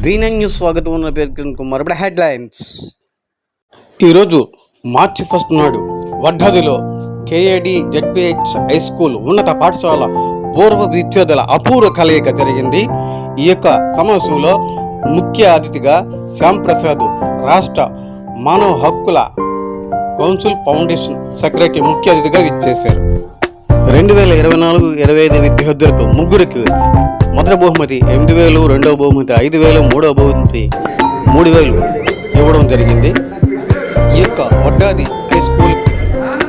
V9 news స్వాగతం. ఉన్న పేరు కిరణ్ కుమార్. ఇప్పుడు హెడ్లైన్స్. ఈరోజు మార్చి 1 నాడు వడ్డాదిలో కేఏడి జెడ్పీహెచ్ హై స్కూల్ ఉన్నత పాఠశాల పూర్వ విద్యార్థుల అపూర్వ కలయిక జరిగింది. ఈ యొక్క సమావేశంలో ముఖ్య అతిథిగా శ్యామ్ ప్రసాద్ రాష్ట్ర మానవ హక్కుల కౌన్సిల్ ఫౌండేషన్ సెక్రటరీ ముఖ్య అతిథిగా ఇచ్చేశారు. 2024-25 విద్యార్థులకు ముగ్గురికి మొదటి బహుమతి 8,000, రెండవ బహుమతి 5,000, మూడవ బహుమతి 3,000 ఇవ్వడం జరిగింది. ఈ యొక్క వడ్డాది హై స్కూల్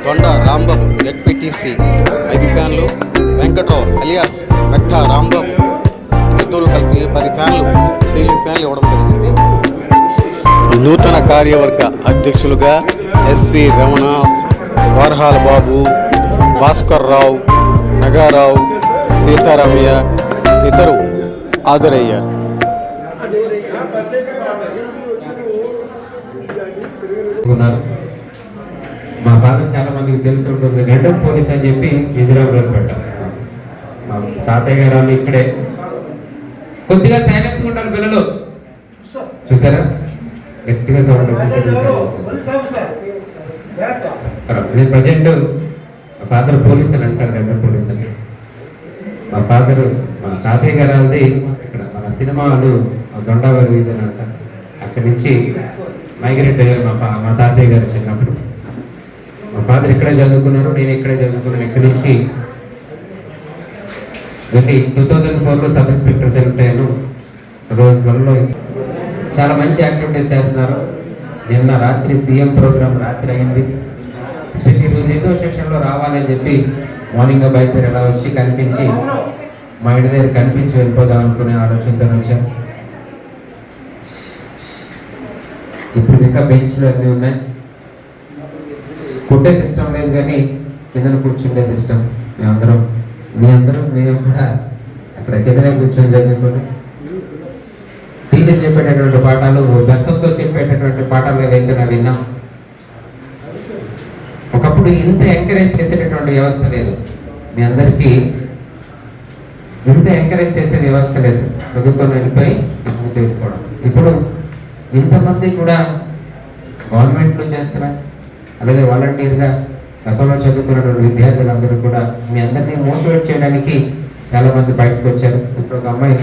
తొండ రాంబాబు జెడ్పీటీసీ 5 ఫ్యాన్లు, వెంకట్రావు అలియాస్ మెట్టా రాంబాబు ఇద్దరు కలిపి 10 ఫ్యాన్లు, సీలింగ్ ఫ్యాన్లు ఇవ్వడం జరిగింది. నూతన కార్యవర్గ అధ్యక్షులుగా ఎస్వి రమణ, వార్హాల్ బాబు, భాస్కర్ రావు, నగారావు, సీతారామయ్య ఇద్దరు హాజరయ్యారు. మా ఫాదర్ చాలా మందికి తెలిసి ఉంటుంది, గండం పోలీస్ అని చెప్పి విజయరావు రోజు పెట్టారు. మా తాతయ్య గారు వాళ్ళు ఇక్కడే. కొద్దిగా సైలెన్స్ ఉండాలి పిల్లలు, చూసారా గట్టిగా సౌండ్ వచ్చేసరి. నేను ప్రజెంట్ మా ఫాదర్ పోలీస్ అని అంటారు, గండం పోలీస్ అని. మా ఫాదర్ మా తాతయ్య గారు వాళ్ళది ఇక్కడ మన సినిమాలు దొండవారి వీధి అని అంటారు. అక్కడి నుంచి మైగ్రేట్ అయ్యారు మా తాతయ్య గారు చిన్నప్పుడు. మా ఫాదర్ ఇక్కడే చదువుకున్నారు, నేను ఇక్కడే చదువుకున్నాను. ఇక్కడి నుంచి వెళ్ళి 2004లో సబ్ ఇన్స్పెక్టర్ సెలెక్ట్ అయ్యాను. 2012లో చాలా మంచి యాక్టివిటీస్ చేస్తున్నారు. నిన్న రాత్రి సీఎం ప్రోగ్రామ్ రాత్రి అయింది. స్టిల్ ఈరోజు ఏదో సెషన్లో రావాలని చెప్పి మార్నింగ్ బయలుదేరి ఎలా వచ్చి కనిపించి మా ఇంటి దగ్గర కనిపించి వెళ్ళిపోదాం అనుకునే ఆలోచనతో వచ్చాను. ఇప్పుడు ఇంకా బెంచ్లు అన్నీ ఉన్నాయి. కుట్టే సిస్టమ్ లేదు కానీ కిందన కూర్చుండే సిస్టమ్. మేము కూడా అక్కడ కిందనే కూర్చొని చదువుకొని టీచర్ చెప్పేటటువంటి పాఠాలు బెత్తంతో చెప్పేటటువంటి పాఠాలు ఏవైతే విన్నాం. ఒకప్పుడు ఇంత ఎంకరేజ్ చేసేటటువంటి వ్యవస్థ లేదు. మీ అందరికీ ఇంత ఎంకరేజ్ చేసే వ్యవస్థ లేదు. చదువుకొని వెళ్ళిపోయి ఎగ్జిట్ అయిపోవడం. ఇప్పుడు ఇంతమంది కూడా గవర్నమెంట్లో చేస్తున్నాయి, అలాగే వాలంటీర్గా గతంలో చదువుకున్నటువంటి విద్యార్థులందరూ కూడా మీ అందరినీ మోటివేట్ చేయడానికి చాలామంది బయటకు వచ్చారు. ఇప్పుడు ఒక అమ్మాయి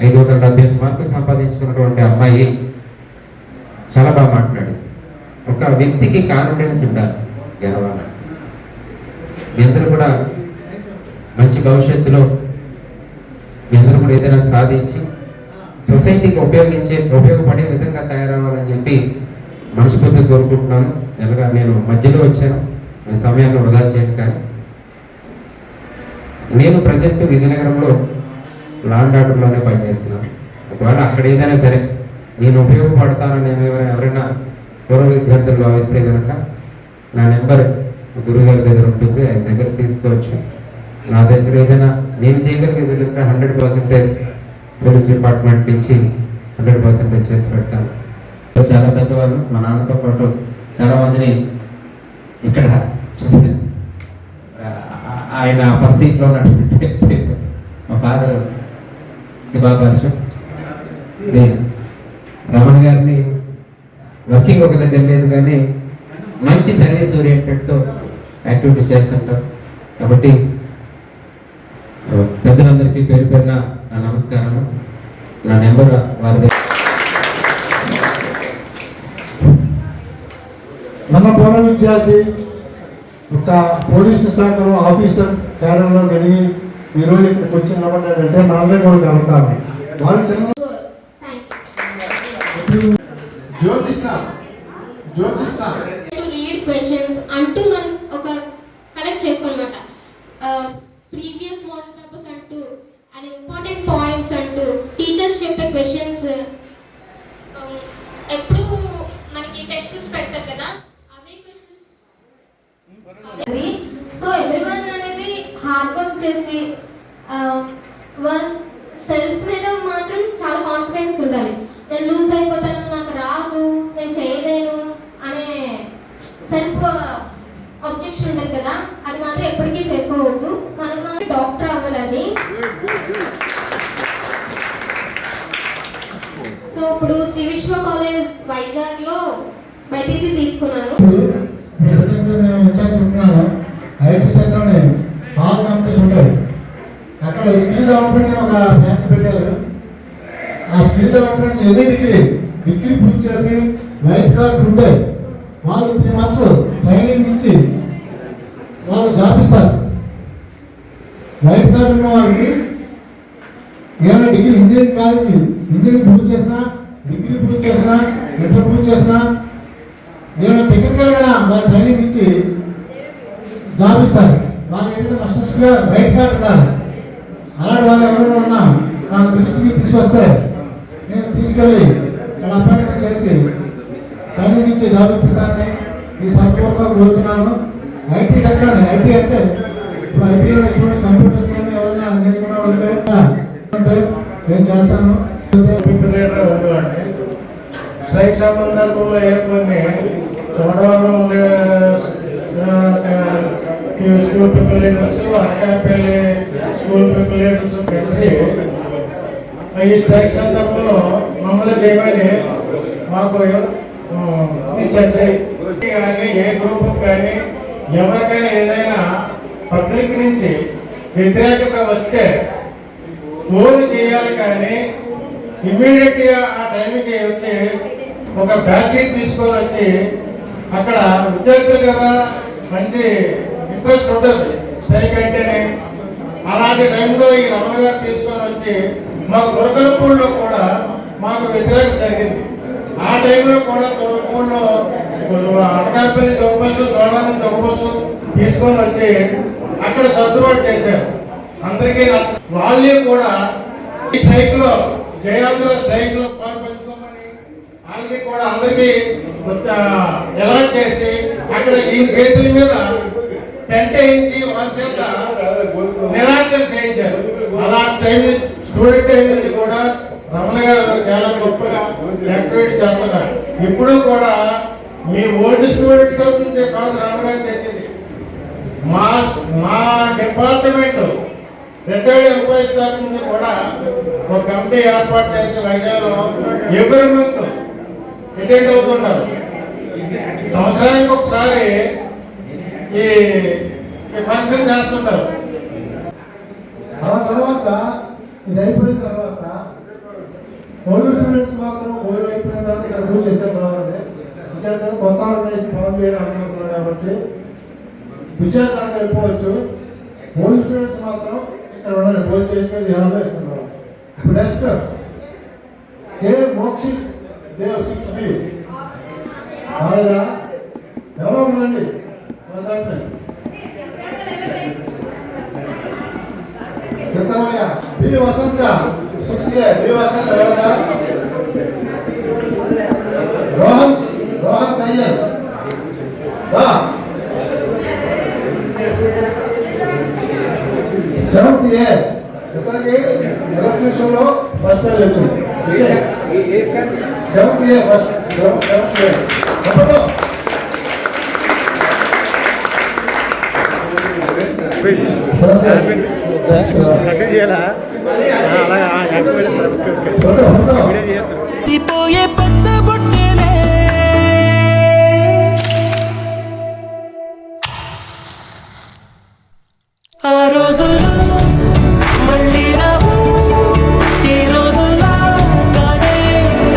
570 మార్కులు సంపాదించుకున్నటువంటి అమ్మాయి చాలా బాగా మాట్లాడింది. ఒక వ్యక్తికి కాన్ఫిడెన్స్ ఉండాలి గెలవాలి. మీ అందరూ కూడా మంచి భవిష్యత్తులో మీ అందరూ కూడా ఏదైనా సాధించి సొసైటీకి ఉపయోగపడే విధంగా తయారవ్వాలని చెప్పి మనస్ఫూర్తిగా కోరుకుంటున్నాను. ఎలాగా నేను మధ్యలో వచ్చాను, నేను సమయాన్ని వృధా చేయను. కానీ నేను ప్రజెంట్ విజయనగరంలో లా అండ్ ఆర్డర్లోనే పనిచేస్తున్నాను. ఒకవేళ అక్కడ ఏదైనా సరే నేను ఉపయోగపడతానని ఎవరైనా పూర్వ విద్యార్థులు భావిస్తే కనుక నా నెంబర్ గురుగారి దగ్గర ఉంటుంది, ఆయన దగ్గర తీసుకోవచ్చు. నా దగ్గర ఏదైనా నేను చేయగలిగేది 100% పోలీస్ డిపార్ట్మెంట్ నుంచి 100% చేసి పెడతాను. చాలా పెద్దవాళ్ళు మా నాన్నతో పాటు చాలామందిని ఇక్కడ చూస్తే ఆయన ఫస్ట్ సీట్లో ఉన్నటువంటి మా ఫాదర్ శివాకాశం రమణ గారిని వర్కింగ్ ఒక దగ్గర లేదు కానీ మంచి సర్వీస్ ఓరియంటెడ్తో యాక్టివిటీస్ చేస్తుంటారు. కాబట్టి పెద్దలందరికీ పేరు పేరున నా నమస్కారము. నా నెంబర్ వారి మన పూర్వ విద్యార్థి ఒక పోలీసు శాఖలో ఆఫీసర్ కేడర్లో వెలిగి ఈరోజు ఇక్కడికి వచ్చి నిలబడ్డాడంటే నా దగ్గర కూడా కలుగుతాను. వాళ్ళ రీడ్ క్వశ్చన్స్ అంటూ మనం ఒక కలెక్ట్ చేసుకోనమాట. ప్రీవియస్ మోడల్ పేపర్స్ అంటూ అండ్ ఇంపార్టెంట్ పాయింట్స్ అంటూ టీచర్స్ చెప్పే క్వశ్చన్స్ ఎప్పుడు మనకి టెస్ట్స్ పెడతారు కదా, అవే క్వశ్చన్స్. సో ఎవ్రీవన్ అనేది హార్డ్ వర్క్ చేసి వాళ్ళ సెల్ఫ్ మీద మాత్రం చాలా కాన్ఫిడెన్స్ ఉండాలి. నేను లూజ్ అయిపోతాను, నాకు రాదు, నేను చేయలేను అనే సెల్ఫ్ ఆబ్జెక్షన్ ఉంటుంది కదా, అది మాత్రం ఎప్పటికీ చేసుకోవద్దు. మనం డాక్టర్ అవ్వాలని సో ఇప్పుడు శ్రీ విశ్వ కాలేజ్ వైజాగ్లో బైపీసీ తీసుకున్నాను. ప్రజెంట్ నేను ఇన్ఛార్జ్ ఉంటున్నాను. ఐటీ సెక్టర్లోనే ఆల్ కంపెనీస్ ఉంటాయి. అక్కడ స్కిల్ డెవలప్మెంట్ ఒక బ్రాంచ్ పెట్టారు. ఆ స్కిల్ డెవలప్మెంట్ ఎన్ని డిగ్రీ పూర్తి చేసి వైట్ కార్డు ఉంటే వాళ్ళు 3 months ట్రైనింగ్ ఇచ్చి వాళ్ళు జాబ్ ఇస్తారు. వైట్ కార్డు ఉన్న వాళ్ళకి ఏమైనా డిగ్రీ ఇంజనీరింగ్ కాలేజీ ఇంజనీరింగ్ పూర్తి చేసినా, డిగ్రీ పూర్తి చేసినా, ఇంటర్ పూర్తి చేసినా, ఏమైనా టెక్నికల్గా వాళ్ళు ట్రైనింగ్ ఇచ్చి జాబ్ ఇస్తారు. వాళ్ళు ఏంటంటే మస్టర్స్గా వైట్ కార్డు ఉండాలి. అలాంటి వాళ్ళు ఎవరైనా ఉన్నా నా దృష్టికి తీసుకొస్తే నేను తీసుకెళ్ళి ఇక్కడ అపాయింట్మెంట్ చేసి ట్రైనింగ్ ఇచ్చి జాబ్ ఇప్పిస్తానని ఈ సంపూర్ణంగా కోరుతున్నాను. ఐటీ సెక్టర్, ఐటీ అంటే ఇప్పుడు ఐటీలో స్టూడెంట్స్ కంప్యూటర్స్ కానీ ఎవరైనా నేర్చుకున్న అంటే నేను చేస్తాను. లీడర్ ఉండేవాడిని. స్ట్రైక్ సంబంధంలో ఏ కొన్ని చోడవరం ఉండే school people leaders, Anakapalli school people leaders కలిసి ఈ స్ట్రైక్ సందర్భంలో మమ్మల్ని చేయమని మాకు ఇచ్చారు. కానీ ఏ గ్రూప్ కానీ ఎవరికైనా ఏదైనా పబ్లిక్ నుంచి వ్యతిరేకత వస్తే ఫోన్ చేయాలి, కానీ ఇమీడియట్గా ఆ టైంకి వచ్చి ఒక బ్యాచ్ తీసుకొని వచ్చి అక్కడ విద్యార్థులు కదా మంచి ఇంట్రెస్ట్ ఉంటుంది స్ట్రైక్ అంటేనే. అలాంటి టైంలో ఈ రమణ గారు తీసుకొని వచ్చి మాకు గురకలపూడిలో కూడా మాకు వ్యతిరేకత జరిగింది. ఆ టైంలో కూడా గురకలపూడిలో అనకాపల్లి చౌకబస్సు, సోడాన్ని చౌకబస్సు తీసుకొని వచ్చి అక్కడ సర్దుబాటు చేశారు. అందరికీ వాళ్ళే కూడా ఈ స్ట్రైక్ లో జయాంధ్ర స్ట్రైక్ లో పాల్పంచుకోమని వాళ్ళకి కూడా అందరికీ అలాట్ చేసి అక్కడ ఈ చేతుల మీద టెంట్ వేయించి వాళ్ళ చేత నిరాకరణ చేయించారు. అలాంటి టైం స్టూడెంట్ అనేది కూడా రమణ గారు చాలా గొప్పగా యాక్టివేట్ చేస్తున్నారు. ఇప్పుడు కూడా మీ ఓల్డ్ స్టూడెంట్ నుంచి కాదు రమణ గారు చేసేది. మా డిపార్ట్మెంట్ రిటైర్డ్ ఎంప్లాయీస్ తరఫు నుంచి కూడా ఒక కమిటీ ఏర్పాటు చేసి వైజాగ్లో ఎవ్రీ మంత్ అటెండ్ అవుతున్నారు. సంవత్సరానికి ఒకసారి ఈ ఫంక్షన్ చేస్తుంటారు. ఆ తర్వాత ఇది అయిపోయిన తర్వాత ఓల్డ్ స్టూడెంట్స్ మాత్రం ఓల్డ్ అయిపోయిన తర్వాత ఇక్కడ రూల్ చేసే రావాలి. విద్యార్థులు కొత్త ఫామ్ చేయాలనుకుంటున్నారు కాబట్టి విద్యార్థులకు అయిపోవచ్చు. ఓల్డ్ స్టూడెంట్స్ మాత్రం ఇక్కడ ఉండాలి. భోజనం చేసుకొని ధ్యానంలో ఇస్తున్నారు. ఇప్పుడు నెక్స్ట్ కే మోక్షిత్ దేవ్ 6B అలాగా ఎవరో ఉండండి. చిత్తమయ్య బి వసంత 6A బి వసంత ఎవరా? రోహన్ సయ్యద్ 7A ఇతనికి ఎలక్ట్రిషియన్ లో ఫస్ట్ ప్రైజ్ వచ్చింది. 7A ఫస్ట్ 7A పోయే పచ్చబొట్టెలే ఆ రోజులు మళ్ళీ రావు, ఈ రోజుల్లో కానే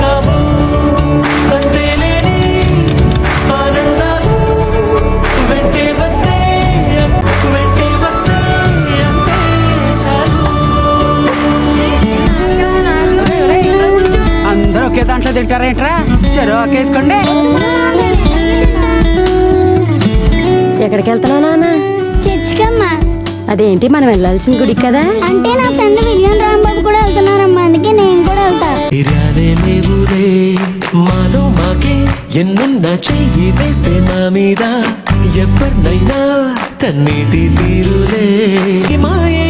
కావు. అంతేలేని ఆనందాలు వెంటే వస్తే అంతే చాలు. అందరూ ఒకే దాంట్లో తింటారేంట్రా? చెరువుకేసుకోండి. ఎక్కడికి వెళ్తున్నావు నాన్న? చర్చికమ్మా. అదేంటి మనం వెళ్ళాల్సిన గుడి కదా? అంటే నా ఫ్రెండ్ విలియం రాంబాబు కూడా వెళ్తున్నారమ్మా, అందుకే నేను కూడా వెళ్తా. ఇరాదే లేవులే మాలో మాకే ఎన్నున్నా చెయ్యి వేస్తే మా మీద ఎవరినైనా తన్నిటి తీరులే మాయ